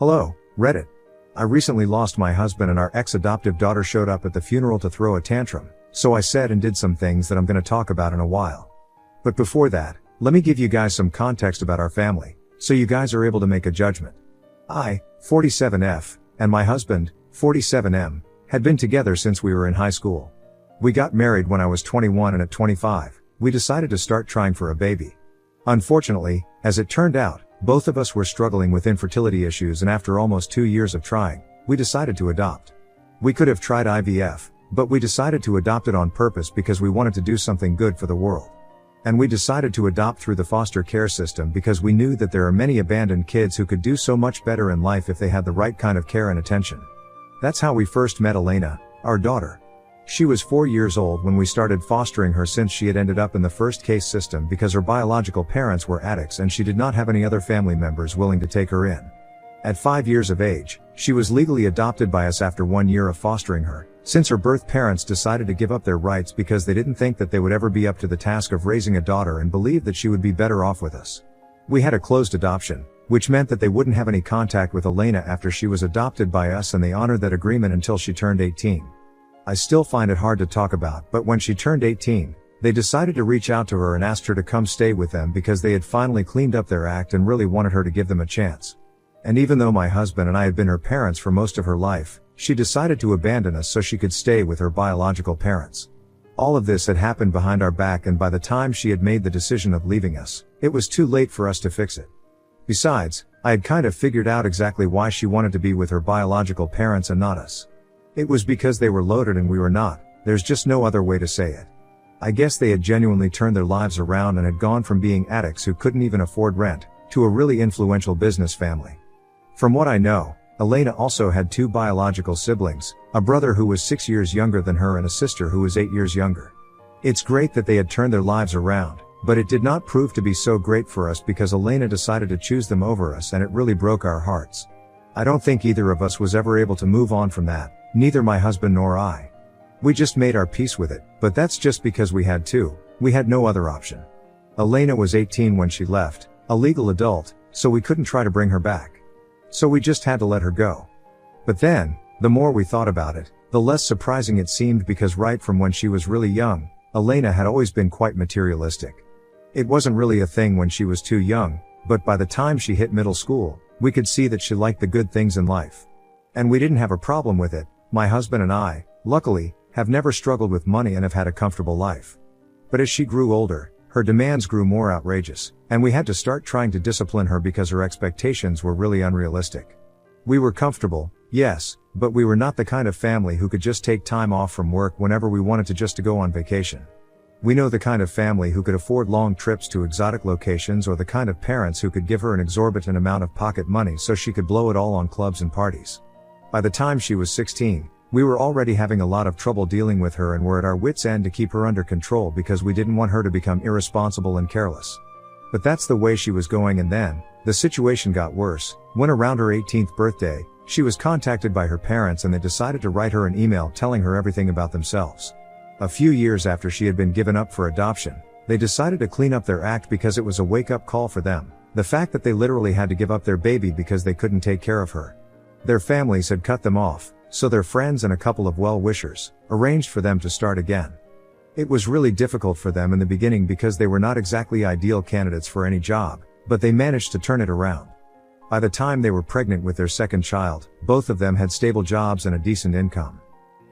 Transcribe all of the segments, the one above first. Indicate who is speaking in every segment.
Speaker 1: Hello, Reddit. I recently lost my husband and our ex-adoptive daughter showed up at the funeral to throw a tantrum, so I said and did some things that I'm gonna talk about in a while. But before that, let me give you guys some context about our family, so you guys are able to make a judgment. I, 47F, and my husband, 47M, had been together since we were in high school. We got married when I was 21 and at 25, we decided to start trying for a baby. Unfortunately, as it turned out, both of us were struggling with infertility issues and after almost 2 years of trying, we decided to adopt. We could have tried IVF, but we decided to adopt it on purpose because we wanted to do something good for the world. And we decided to adopt through the foster care system because we knew that there are many abandoned kids who could do so much better in life if they had the right kind of care and attention. That's how we first met Elena, our daughter. She was 4 years old when we started fostering her since she had ended up in the first case system because her biological parents were addicts and she did not have any other family members willing to take her in. At 5 years of age, she was legally adopted by us after 1 year of fostering her, since her birth parents decided to give up their rights because they didn't think that they would ever be up to the task of raising a daughter and believed that she would be better off with us. We had a closed adoption, which meant that they wouldn't have any contact with Elena after she was adopted by us, and they honored that agreement until she turned 18. I still find it hard to talk about, but when she turned 18, they decided to reach out to her and asked her to come stay with them because they had finally cleaned up their act and really wanted her to give them a chance. And even though my husband and I had been her parents for most of her life, she decided to abandon us so she could stay with her biological parents. All of this had happened behind our back, and by the time she had made the decision of leaving us, it was too late for us to fix it. Besides, I had kind of figured out exactly why she wanted to be with her biological parents and not us. It was because they were loaded and we were not. There's just no other way to say it. I guess they had genuinely turned their lives around and had gone from being addicts who couldn't even afford rent, to a really influential business family. From what I know, Elena also had 2 biological siblings, a brother who was 6 years younger than her and a sister who was 8 years younger. It's great that they had turned their lives around, but it did not prove to be so great for us because Elena decided to choose them over us, and it really broke our hearts. I don't think either of us was ever able to move on from that. Neither my husband nor I. We just made our peace with it, but that's just because we had to. We had no other option. Elena was 18 when she left, a legal adult, so we couldn't try to bring her back. So we just had to let her go. But then, the more we thought about it, the less surprising it seemed, because right from when she was really young, Elena had always been quite materialistic. It wasn't really a thing when she was too young, but by the time she hit middle school, we could see that she liked the good things in life. And we didn't have a problem with it. My husband and I, luckily, have never struggled with money and have had a comfortable life. But as she grew older, her demands grew more outrageous, and we had to start trying to discipline her because her expectations were really unrealistic. We were comfortable, yes, but we were not the kind of family who could just take time off from work whenever we wanted to go on vacation. We know the kind of family who could afford long trips to exotic locations, or the kind of parents who could give her an exorbitant amount of pocket money so she could blow it all on clubs and parties. By the time she was 16, we were already having a lot of trouble dealing with her and were at our wits' end to keep her under control because we didn't want her to become irresponsible and careless. But that's the way she was going, and then, the situation got worse, when around her 18th birthday, she was contacted by her parents and they decided to write her an email telling her everything about themselves. A few years after she had been given up for adoption, they decided to clean up their act because it was a wake-up call for them, the fact that they literally had to give up their baby because they couldn't take care of her. Their families had cut them off, so their friends and a couple of well-wishers arranged for them to start again. It was really difficult for them in the beginning because they were not exactly ideal candidates for any job, but they managed to turn it around. By the time they were pregnant with their second child, both of them had stable jobs and a decent income.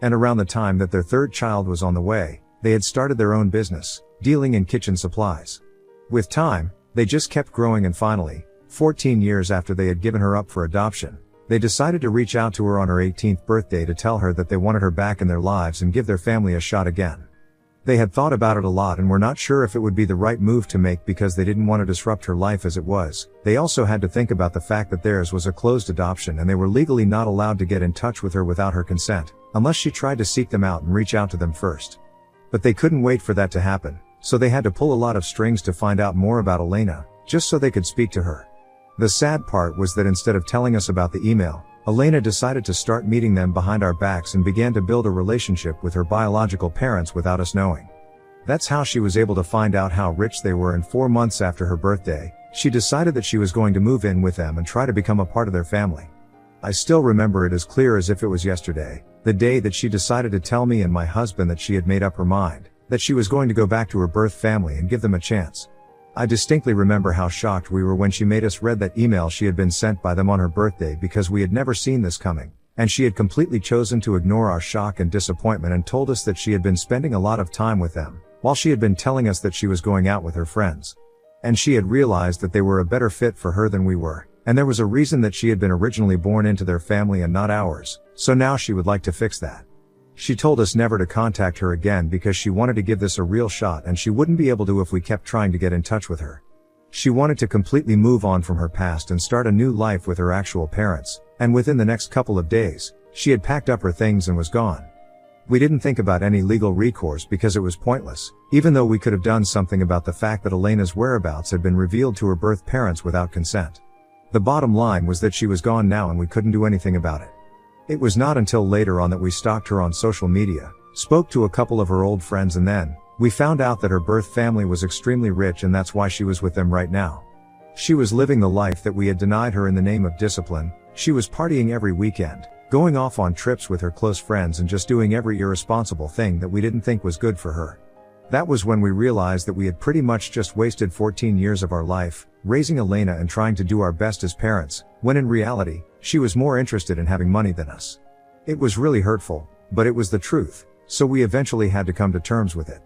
Speaker 1: And around the time that their third child was on the way, they had started their own business, dealing in kitchen supplies. With time, they just kept growing, and finally, 14 years after they had given her up for adoption, they decided to reach out to her on her 18th birthday to tell her that they wanted her back in their lives and give their family a shot again. They had thought about it a lot and were not sure if it would be the right move to make because they didn't want to disrupt her life as it was. They also had to think about the fact that theirs was a closed adoption and they were legally not allowed to get in touch with her without her consent, unless she tried to seek them out and reach out to them first. But they couldn't wait for that to happen, so they had to pull a lot of strings to find out more about Elena, just so they could speak to her. The sad part was that instead of telling us about the email, Elena decided to start meeting them behind our backs and began to build a relationship with her biological parents without us knowing. That's how she was able to find out how rich they were, and 4 months after her birthday, she decided that she was going to move in with them and try to become a part of their family. I still remember it as clear as if it was yesterday, the day that she decided to tell me and my husband that she had made up her mind, that she was going to go back to her birth family and give them a chance. I distinctly remember how shocked we were when she made us read that email she had been sent by them on her birthday, because we had never seen this coming, and she had completely chosen to ignore our shock and disappointment and told us that she had been spending a lot of time with them, while she had been telling us that she was going out with her friends. And she had realized that they were a better fit for her than we were, and there was a reason that she had been originally born into their family and not ours, so now she would like to fix that. She told us never to contact her again because she wanted to give this a real shot, and she wouldn't be able to if we kept trying to get in touch with her. She wanted to completely move on from her past and start a new life with her actual parents, and within the next couple of days, she had packed up her things and was gone. We didn't think about any legal recourse because it was pointless, even though we could have done something about the fact that Elena's whereabouts had been revealed to her birth parents without consent. The bottom line was that she was gone now and we couldn't do anything about it. It was not until later on that we stalked her on social media, spoke to a couple of her old friends, and then we found out that her birth family was extremely rich, and that's why she was with them right now. She was living the life that we had denied her in the name of discipline. She was partying every weekend, going off on trips with her close friends, and just doing every irresponsible thing that we didn't think was good for her. That was when we realized that we had pretty much just wasted 14 years of our life, raising Elena and trying to do our best as parents, when in reality, she was more interested in having money than us. It was really hurtful, but it was the truth, so we eventually had to come to terms with it.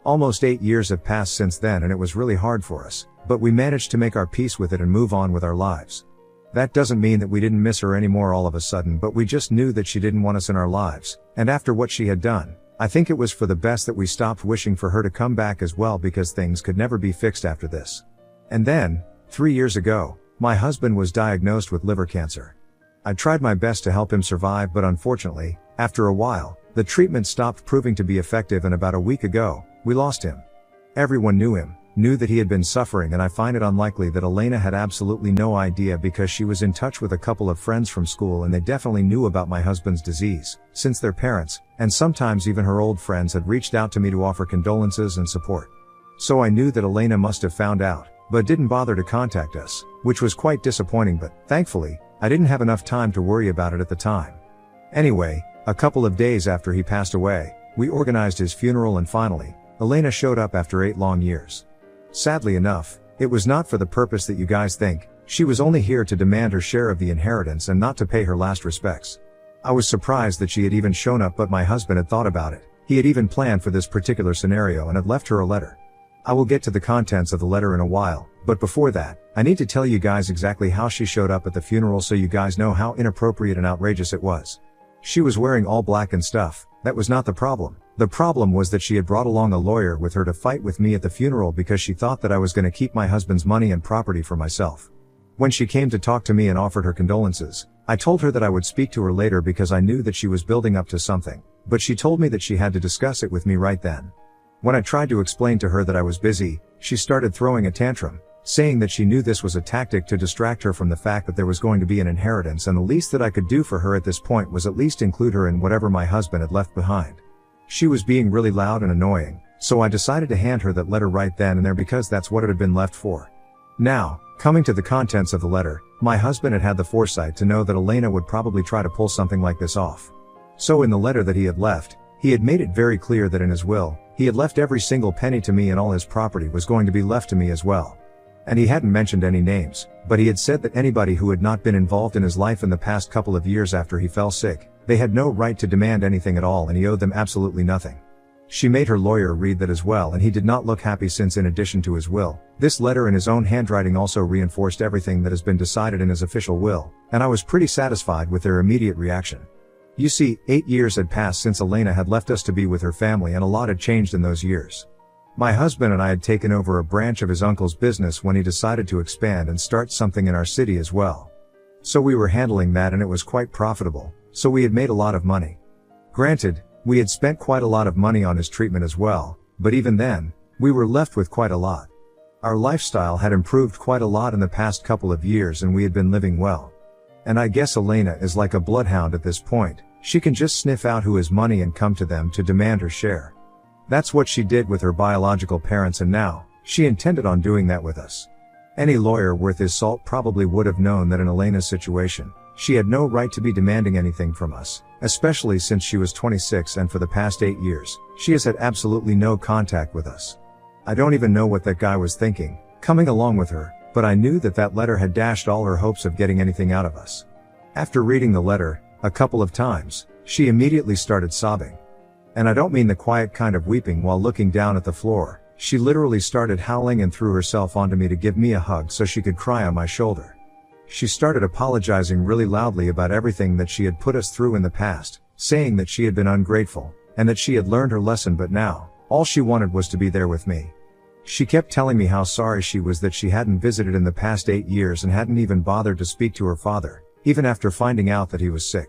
Speaker 1: Almost 8 years have passed since then, and it was really hard for us, but we managed to make our peace with it and move on with our lives. That doesn't mean that we didn't miss her anymore all of a sudden, but we just knew that she didn't want us in our lives, and after what she had done, I think it was for the best that we stopped wishing for her to come back as well, because things could never be fixed after this. And then, 3 years ago, my husband was diagnosed with liver cancer. I tried my best to help him survive, but unfortunately, after a while, the treatment stopped proving to be effective, and about a week ago, we lost him. Everyone knew him, knew that he had been suffering, and I find it unlikely that Elena had absolutely no idea, because she was in touch with a couple of friends from school and they definitely knew about my husband's disease, since their parents, and sometimes even her old friends, had reached out to me to offer condolences and support. So I knew that Elena must have found out, but didn't bother to contact us, which was quite disappointing, but thankfully, I didn't have enough time to worry about it at the time. Anyway, a couple of days after he passed away, we organized his funeral, and finally, Elena showed up after 8 long years. Sadly enough, it was not for the purpose that you guys think. She was only here to demand her share of the inheritance and not to pay her last respects. I was surprised that she had even shown up, but my husband had thought about it. He had even planned for this particular scenario and had left her a letter. I will get to the contents of the letter in a while, but before that, I need to tell you guys exactly how she showed up at the funeral so you guys know how inappropriate and outrageous it was. She was wearing all black and stuff. That was not the problem. The problem was that she had brought along a lawyer with her to fight with me at the funeral because she thought that I was going to keep my husband's money and property for myself. When she came to talk to me and offered her condolences, I told her that I would speak to her later because I knew that she was building up to something, but she told me that she had to discuss it with me right then. When I tried to explain to her that I was busy, she started throwing a tantrum, saying that she knew this was a tactic to distract her from the fact that there was going to be an inheritance, and the least that I could do for her at this point was at least include her in whatever my husband had left behind. She was being really loud and annoying, so I decided to hand her that letter right then and there because that's what it had been left for. Now, coming to the contents of the letter, my husband had had the foresight to know that Elena would probably try to pull something like this off. So in the letter that he had left, he had made it very clear that in his will, he had left every single penny to me and all his property was going to be left to me as well. And he hadn't mentioned any names, but he had said that anybody who had not been involved in his life in the past couple of years after he fell sick, they had no right to demand anything at all and he owed them absolutely nothing. She made her lawyer read that as well, and he did not look happy since in addition to his will, this letter in his own handwriting also reinforced everything that has been decided in his official will, and I was pretty satisfied with their immediate reaction. You see, 8 years had passed since Elena had left us to be with her family, and a lot had changed in those years. My husband and I had taken over a branch of his uncle's business when he decided to expand and start something in our city as well. So we were handling that and it was quite profitable, so we had made a lot of money. Granted, we had spent quite a lot of money on his treatment as well, but even then, we were left with quite a lot. Our lifestyle had improved quite a lot in the past couple of years and we had been living well. And I guess Elena is like a bloodhound at this point. She can just sniff out who has money and come to them to demand her share. That's what she did with her biological parents, and now, she intended on doing that with us. Any lawyer worth his salt probably would have known that in Elena's situation, she had no right to be demanding anything from us, especially since she was 26 and for the past 8 years, she has had absolutely no contact with us. I don't even know what that guy was thinking, coming along with her, but I knew that that letter had dashed all her hopes of getting anything out of us. After reading the letter, a couple of times, she immediately started sobbing. And I don't mean the quiet kind of weeping while looking down at the floor. She literally started howling and threw herself onto me to give me a hug so she could cry on my shoulder. She started apologizing really loudly about everything that she had put us through in the past, saying that she had been ungrateful, and that she had learned her lesson, but now, all she wanted was to be there with me. She kept telling me how sorry she was that she hadn't visited in the past 8 years and hadn't even bothered to speak to her father, even after finding out that he was sick.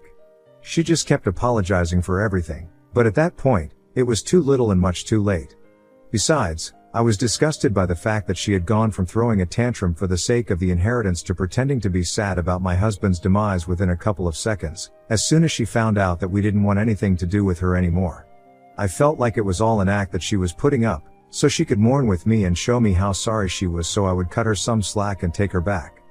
Speaker 1: She just kept apologizing for everything, but at that point, it was too little and much too late. Besides, I was disgusted by the fact that she had gone from throwing a tantrum for the sake of the inheritance to pretending to be sad about my husband's demise within a couple of seconds, as soon as she found out that we didn't want anything to do with her anymore. I felt like it was all an act that she was putting up, so she could mourn with me and show me how sorry she was so I would cut her some slack and take her back.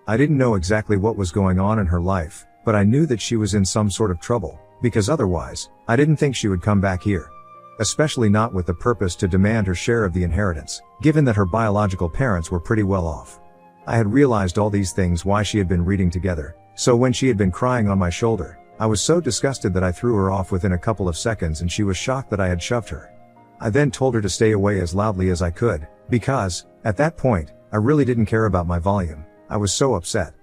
Speaker 1: I didn't know exactly what was going on in her life, but I knew that she was in some sort of trouble, because otherwise, I didn't think she would come back here. Especially not with the purpose to demand her share of the inheritance, given that her biological parents were pretty well off. I had realized all these things while she had been reading together, so when she had been crying on my shoulder, I was so disgusted that I threw her off within a couple of seconds and she was shocked that I had shoved her. I then told her to stay away as loudly as I could, because, at that point, I really didn't care about my volume. I was so upset.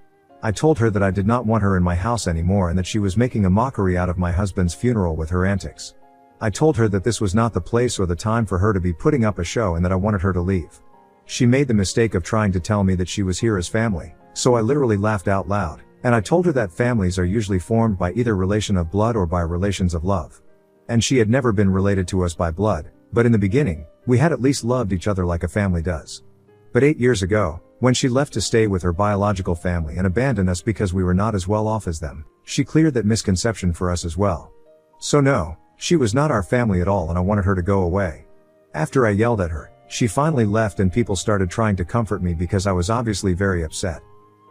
Speaker 1: I told her that I did not want her in my house anymore and that she was making a mockery out of my husband's funeral with her antics. I told her that this was not the place or the time for her to be putting up a show and that I wanted her to leave. She made the mistake of trying to tell me that she was here as family, so I literally laughed out loud, and I told her that families are usually formed by either relation of blood or by relations of love. And she had never been related to us by blood, but in the beginning, we had at least loved each other like a family does. But 8 years ago, when she left to stay with her biological family and abandoned us because we were not as well off as them, she cleared that misconception for us as well. So no, she was not our family at all and I wanted her to go away. After I yelled at her, she finally left and people started trying to comfort me because I was obviously very upset.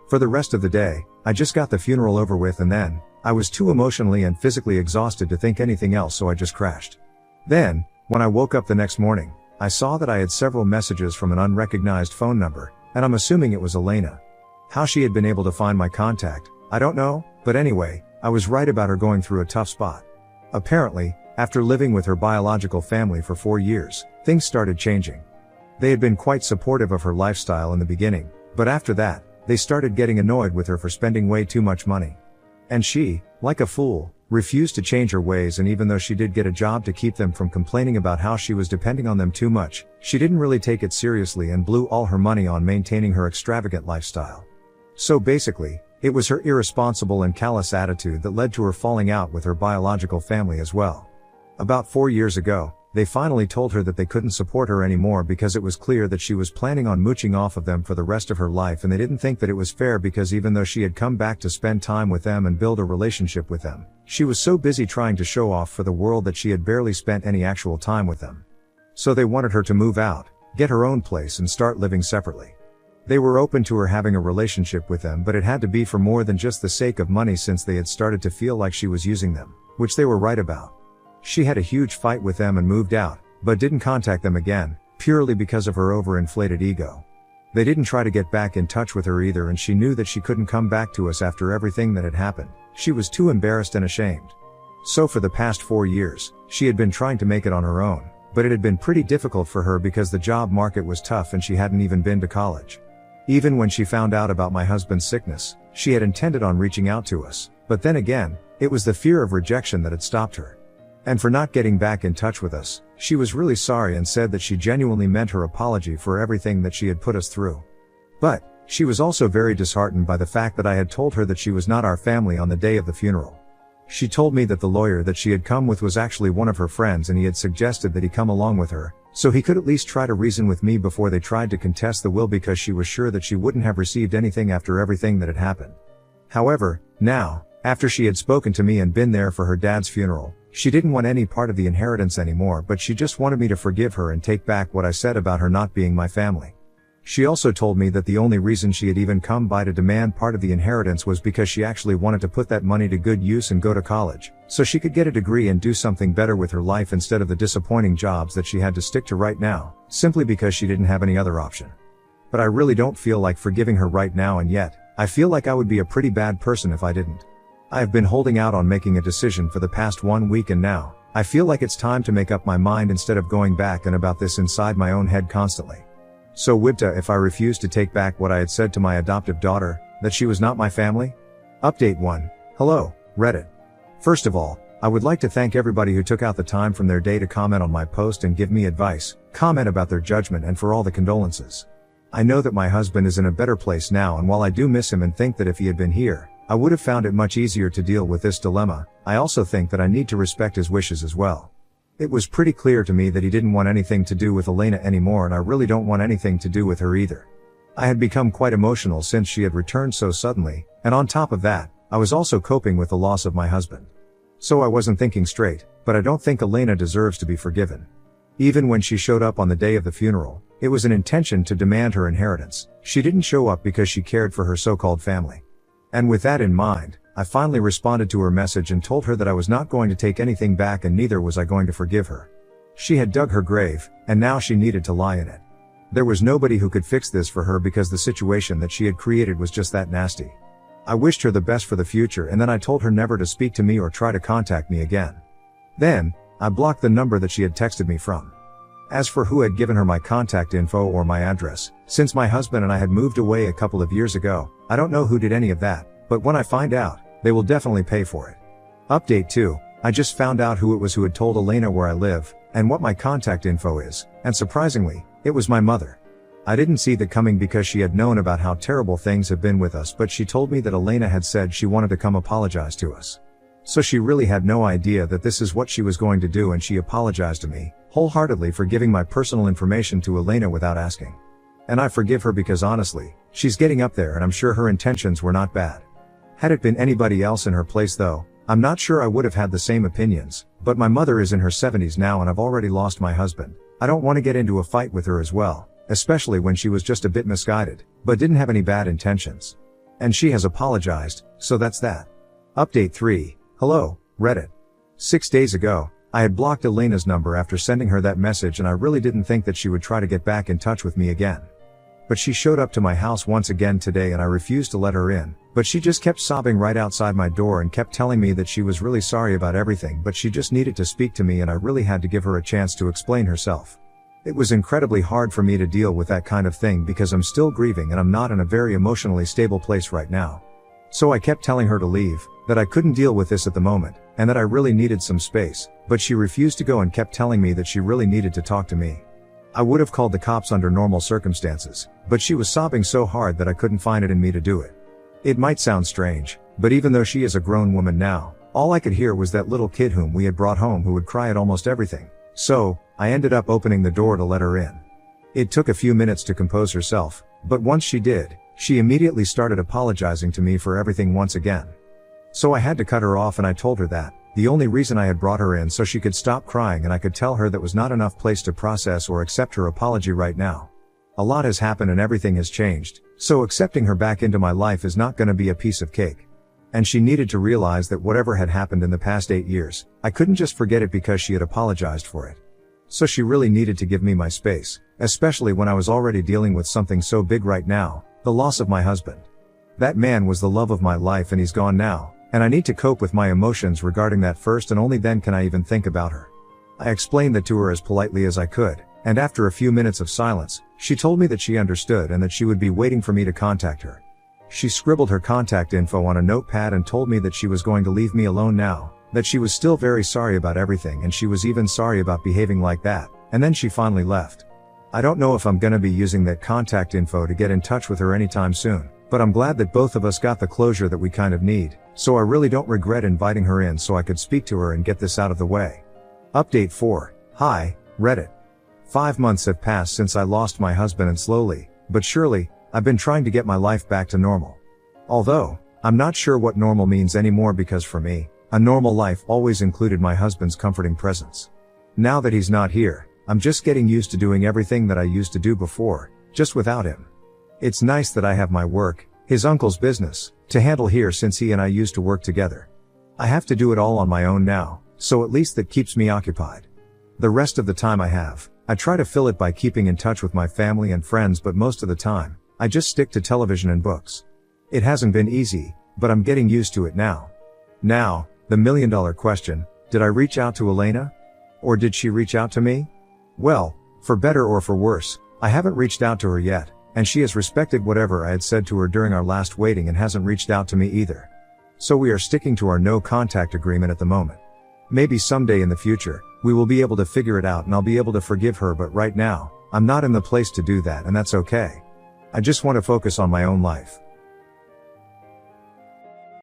Speaker 1: For the rest of the day, I just got the funeral over with and then, I was too emotionally and physically exhausted to think anything else so I just crashed. Then, when I woke up the next morning, I saw that I had several messages from an unrecognized phone number, and I'm assuming it was Elena. How she had been able to find my contact, I don't know, but anyway, I was right about her going through a tough spot. Apparently, after living with her biological family for 4 years, things started changing. They had been quite supportive of her lifestyle in the beginning, but after that, they started getting annoyed with her for spending way too much money. And she, like a fool, refused to change her ways, and even though she did get a job to keep them from complaining about how she was depending on them too much, she didn't really take it seriously and blew all her money on maintaining her extravagant lifestyle. So basically, it was her irresponsible and callous attitude that led to her falling out with her biological family as well. About 4 years ago, they finally told her that they couldn't support her anymore because it was clear that she was planning on mooching off of them for the rest of her life, and they didn't think that it was fair because even though she had come back to spend time with them and build a relationship with them, she was so busy trying to show off for the world that she had barely spent any actual time with them. So they wanted her to move out, get her own place and start living separately. They were open to her having a relationship with them, but it had to be for more than just the sake of money since they had started to feel like she was using them, which they were right about. She had a huge fight with them and moved out, but didn't contact them again, purely because of her overinflated ego. They didn't try to get back in touch with her either, and she knew that she couldn't come back to us after everything that had happened. She was too embarrassed and ashamed. So for the past 4 years, she had been trying to make it on her own, but it had been pretty difficult for her because the job market was tough and she hadn't even been to college. Even when she found out about my husband's sickness, she had intended on reaching out to us, but then again, it was the fear of rejection that had stopped her. And for not getting back in touch with us, she was really sorry and said that she genuinely meant her apology for everything that she had put us through. But, she was also very disheartened by the fact that I had told her that she was not our family on the day of the funeral. She told me that the lawyer that she had come with was actually one of her friends and he had suggested that he come along with her, so he could at least try to reason with me before they tried to contest the will because she was sure that she wouldn't have received anything after everything that had happened. However, now, after she had spoken to me and been there for her dad's funeral, she didn't want any part of the inheritance anymore, but she just wanted me to forgive her and take back what I said about her not being my family. She also told me that the only reason she had even come by to demand part of the inheritance was because she actually wanted to put that money to good use and go to college, so she could get a degree and do something better with her life instead of the disappointing jobs that she had to stick to right now, simply because she didn't have any other option. But I really don't feel like forgiving her right now, and yet, I feel like I would be a pretty bad person if I didn't. I have been holding out on making a decision for the past 1 week, and now, I feel like it's time to make up my mind instead of going back and about this inside my own head constantly. So Wibta, if I refuse to take back what I had said to my adoptive daughter, that she was not my family? Update 1. Hello, Reddit. First of all, I would like to thank everybody who took out the time from their day to comment on my post and give me advice, comment about their judgment, and for all the condolences. I know that my husband is in a better place now, and while I do miss him and think that if he had been here, I would have found it much easier to deal with this dilemma, I also think that I need to respect his wishes as well. It was pretty clear to me that he didn't want anything to do with Elena anymore, and I really don't want anything to do with her either. I had become quite emotional since she had returned so suddenly, and on top of that, I was also coping with the loss of my husband. So I wasn't thinking straight, but I don't think Elena deserves to be forgiven. Even when she showed up on the day of the funeral, it was an intention to demand her inheritance. She didn't show up because she cared for her so-called family. And with that in mind, I finally responded to her message and told her that I was not going to take anything back, and neither was I going to forgive her. She had dug her grave, and now she needed to lie in it. There was nobody who could fix this for her because the situation that she had created was just that nasty. I wished her the best for the future, and then I told her never to speak to me or try to contact me again. Then, I blocked the number that she had texted me from. As for who had given her my contact info or my address, since my husband and I had moved away a couple of years ago, I don't know who did any of that, but when I find out, they will definitely pay for it. Update 2. I just found out who it was who had told Elena where I live, and what my contact info is, and surprisingly, it was my mother. I didn't see that coming because she had known about how terrible things have been with us, but she told me that Elena had said she wanted to come apologize to us. So she really had no idea that this is what she was going to do, and she apologized to me, wholeheartedly, for giving my personal information to Elena without asking. And I forgive her because honestly, she's getting up there, and I'm sure her intentions were not bad. Had it been anybody else in her place though, I'm not sure I would have had the same opinions, but my mother is in her 70s now and I've already lost my husband. I don't want to get into a fight with her as well, especially when she was just a bit misguided, but didn't have any bad intentions. And she has apologized, so that's that. Update 3. Hello, Reddit. 6 days ago, I had blocked Elena's number after sending her that message, and I really didn't think that she would try to get back in touch with me again. But she showed up to my house once again today, and I refused to let her in, but she just kept sobbing right outside my door and kept telling me that she was really sorry about everything, but she just needed to speak to me, and I really had to give her a chance to explain herself. It was incredibly hard for me to deal with that kind of thing because I'm still grieving and I'm not in a very emotionally stable place right now. So I kept telling her to leave, that I couldn't deal with this at the moment, and that I really needed some space, but she refused to go and kept telling me that she really needed to talk to me. I would have called the cops under normal circumstances, but she was sobbing so hard that I couldn't find it in me to do it. It might sound strange, but even though she is a grown woman now, all I could hear was that little kid whom we had brought home who would cry at almost everything. So, I ended up opening the door to let her in. It took a few minutes to compose herself, but once she did, she immediately started apologizing to me for everything once again. So I had to cut her off, and I told her that the only reason I had brought her in so she could stop crying, and I could tell her that was not enough place to process or accept her apology right now. A lot has happened and everything has changed, so accepting her back into my life is not gonna be a piece of cake. And she needed to realize that whatever had happened in the past 8 years, I couldn't just forget it because she had apologized for it. So she really needed to give me my space, especially when I was already dealing with something so big right now, the loss of my husband. That man was the love of my life, and he's gone now, and I need to cope with my emotions regarding that first, and only then can I even think about her. I explained that to her as politely as I could, and after a few minutes of silence, she told me that she understood and that she would be waiting for me to contact her. She scribbled her contact info on a notepad and told me that she was going to leave me alone now, that she was still very sorry about everything, and she was even sorry about behaving like that, and then she finally left. I don't know if I'm gonna be using that contact info to get in touch with her anytime soon, but I'm glad that both of us got the closure that we kind of need, so I really don't regret inviting her in so I could speak to her and get this out of the way. Update 4. Hi, Reddit. 5 months have passed since I lost my husband, and slowly, but surely, I've been trying to get my life back to normal. Although, I'm not sure what normal means anymore, because for me, a normal life always included my husband's comforting presence. Now that he's not here, I'm just getting used to doing everything that I used to do before, just without him. It's nice that I have my work, his uncle's business, to handle here since he and I used to work together. I have to do it all on my own now, so at least that keeps me occupied. The rest of the time I try to fill it by keeping in touch with my family and friends, but most of the time, I just stick to television and books. It hasn't been easy, but I'm getting used to it now. Now, the million-dollar question, did I reach out to Elena? Or did she reach out to me? Well, for better or for worse, I haven't reached out to her yet, and she has respected whatever I had said to her during our last waiting and hasn't reached out to me either. So we are sticking to our no contact agreement at the moment. Maybe someday in the future, we will be able to figure it out and I'll be able to forgive her, but right now, I'm not in the place to do that, and that's okay. I just want to focus on my own life.